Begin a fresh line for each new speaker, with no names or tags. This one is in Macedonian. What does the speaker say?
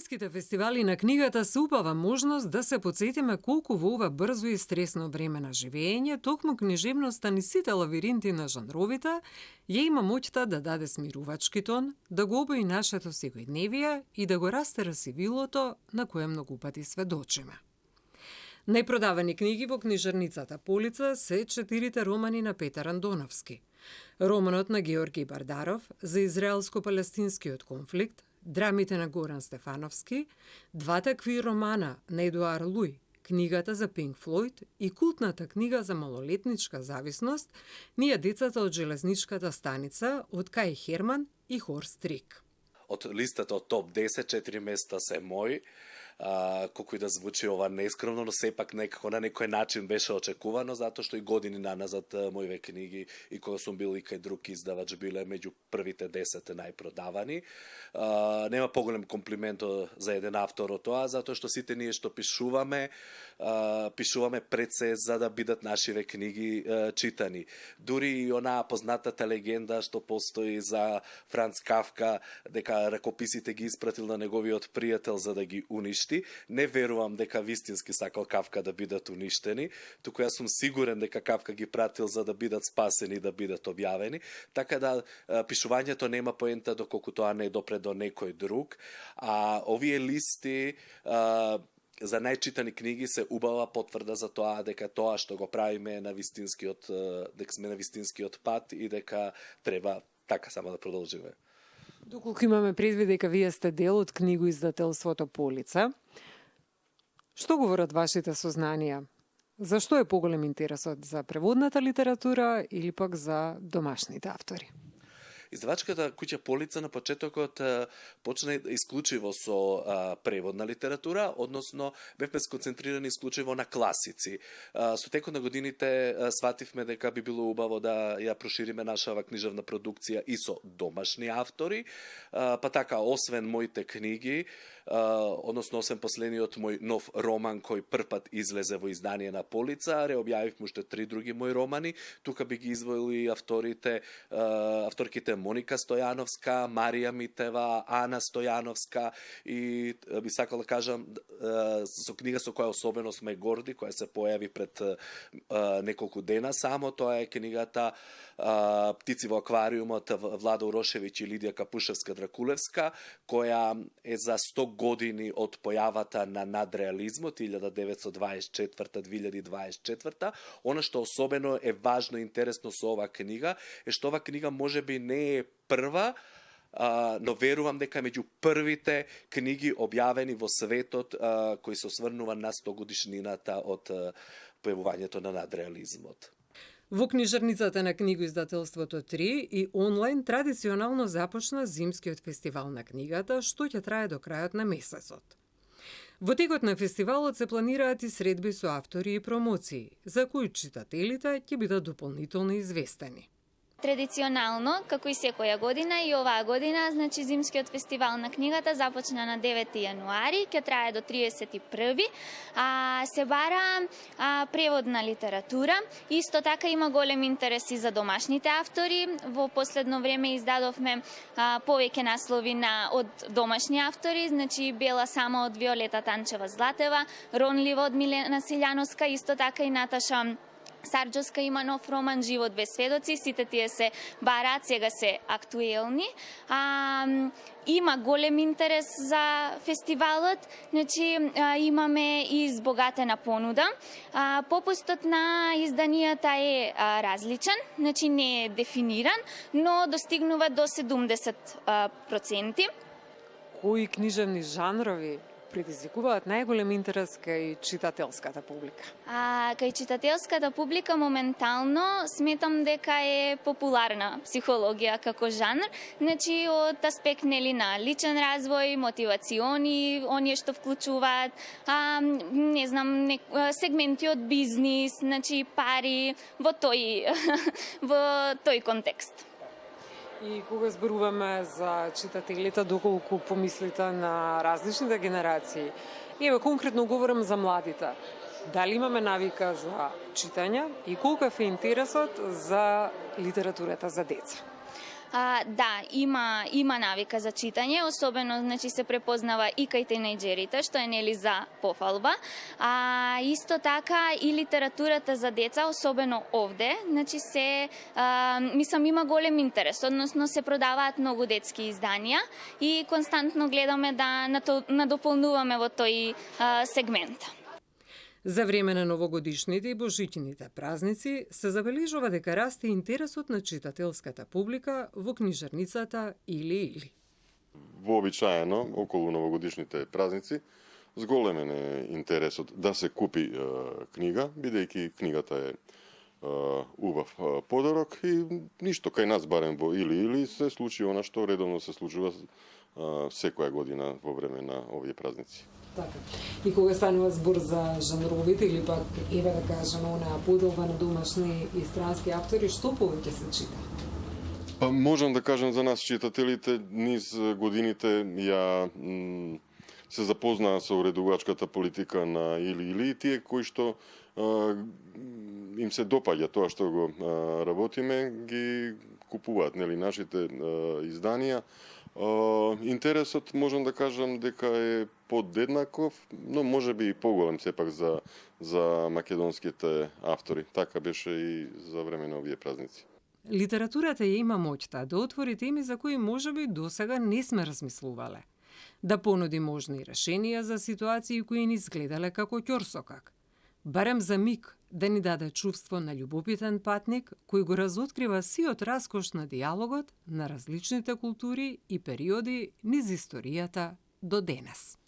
Зимските фестивали на книгата се убава можност да се потсетиме колку во ова брзо и стресно време на живење, токму книжевноста ни сите лавиринти на жанровите ја има моќта да даде смирувачки тон, да го обои нашето секојдневие и да го растера сивилото на кое многу пати сведочиме. Најпродавани книги во книжарницата Полица се 4 романи на Петар Андоновски. Романот на Георги Бардаров за израелско-палестинскиот конфликт, драмите на Горан Стефановски, двата квир романа на Едуар Луј, книгата за Пинк Флојд и култната книга за малолетничка зависност, ние децата од железничката станица од Кај Херман и Хорст Рик.
Од листата од топ 10, 4 места се мои. Колку и да звучи ова нескромно, но сепак некако на некој начин беше очекувано, затоа што и години наназад моите книги и кога сум бил и кај друг издавач биле меѓу првите 10 најпродавани. Нема поголем комплимент за еден автор од тоа, затоа што сите ние што пишуваме пред се за да бидат нашиве книги читани. Дури и онаа познатата легенда што постои за Франц Кафка, дека ракописите ги испратил на неговиот пријател за да ги уништи. Не верувам дека вистински сакал Кафка да бидат уништени, туку јас сум сигурен дека Кафка ги пратил за да бидат спасени и да бидат објавени, така да пишувањето нема поента доколку тоа не допре до некој друг, а овие листи за најчитани книги се убава потврда за тоа дека тоа што го правиме на вистинскиот, дека сме на вистинскиот пат и дека треба така само да продолжиме.
Доколку имаме предвид дека вие сте дел од книгоиздателството Полица, што говорат вашите сознанија? Зашто е поголем интересот за преводната литература или пак за домашните автори?
Издавачката куќа Полица на почетокот почна исклучиво со преводна литература, односно бевме сконцентрирани исклучиво на класици. Со текот на годините свативме дека би било убаво да ја прошириме нашава книжевна продукција и со домашни автори, па така освен моите книги, односно освен последниот мој нов роман кој првпат излезе во издание на Полица, реобјавивме уште 3 други мои романи. Тука би ги извоили авторките Моника Стојановска, Марија Митева, Ана Стојановска и би сакал да кажам со книга со која особено сме горди, која се појави пред неколку дена само, тоа е книгата Птици во аквариумот Владо Урошевиќ и Лидија Капушевска-Дракулевска, која е за 100 години од појавата на надреализмот 1924-2024. Она што особено е важно и интересно со оваа книга е што оваа книга можеби не е прва, но верувам дека меѓу првите книги објавени во светот кои се осврнува на 100 годишнината од појавувањето на надреализмот.
Во книжарницата на книгоиздателството 3 и онлайн традиционално започна Зимскиот фестивал на книгата, што ќе трае до крајот на месецот. Во текот на фестивалот се планираат и средби со автори и промоции, за кои читателите ќе бидат дополнително известени.
Традиционално, како и секоја година, и оваа година, значи Зимскиот фестивал на книгата започна на 9 јануари, ќе трае до 31. Се бара преводна литература. Исто така има голем интерес и за домашните автори. Во последно време издадовме повеќе наслови од домашни автори, значи Бела Сама од Виолета Танчева Златева, Ронлива од Милена Силјановска, исто така и Наташа Сарџовска има нов роман Живот без сведоци, сите тие се бараат, сега се актуелни. Има голем интерес за фестивалот, значи имаме и избогатена понуда. Попустот на изданијата е различен, значи не е дефиниран, но достигнува до 70%.
Кои книжевни жанрови предизвикуваат најголем интерес кај читателската публика?
Кај читателската публика моментално сметам дека е популарна психологија како жанр, значи од аспект нели на личен развој, мотивациони, оние што вклучуваат, не знам, сегменти од бизнис, значи пари, во тој контекст.
И кога зборуваме за читателите, доколку помислите на различните генерации, еве конкретно говорам за младите. Дали имаме навика за читање и колку е интересот за литературата за деца?
Да, има навика за читање, особено значи се препознава и кај тинејџерите, што е нели за пофалба. Исто така и литературата за деца, особено овде, значи мислам има голем интерес, односно се продаваат многу детски изданија и константно гледаме да надополнуваме во тој сегмент.
За време на новогодишните и божичните празници се забележува дека расте интересот на читателската публика во книжарницата или.
Вообичаено, околу новогодишните празници, зголемен е интересот да се купи книга, бидејќи книгата е убав подарок и ништо кај нас барем во или се случи она што редовно се случува секоја година во време на овие празници.
Така. И кога станува збор за жанровите или пак, еве да кажеме, онаа поделба на домашни и странски автори, што повеќе се чита?
Можам да кажам за нас читателите, низ годините се запознаа со уредувачката политика на или тие кои што им се допаѓа тоа што го работиме, ги купуваат, нели, нашите изданија. Интересот можам да кажам дека е подеднаков, но може би и поголем сепак за македонските автори. Така беше и за време на овие празници.
Литературата ја има моќта да отвори теми за кои можеби досега не сме размислувале. Да понуди можни решенија за ситуации кои ни изгледале како ќорсокак. Барем за миг да ни даде чувство на љубопитен патник кој го разоткрива сиот раскош на диалогот на различните култури и периоди низ историјата до денес.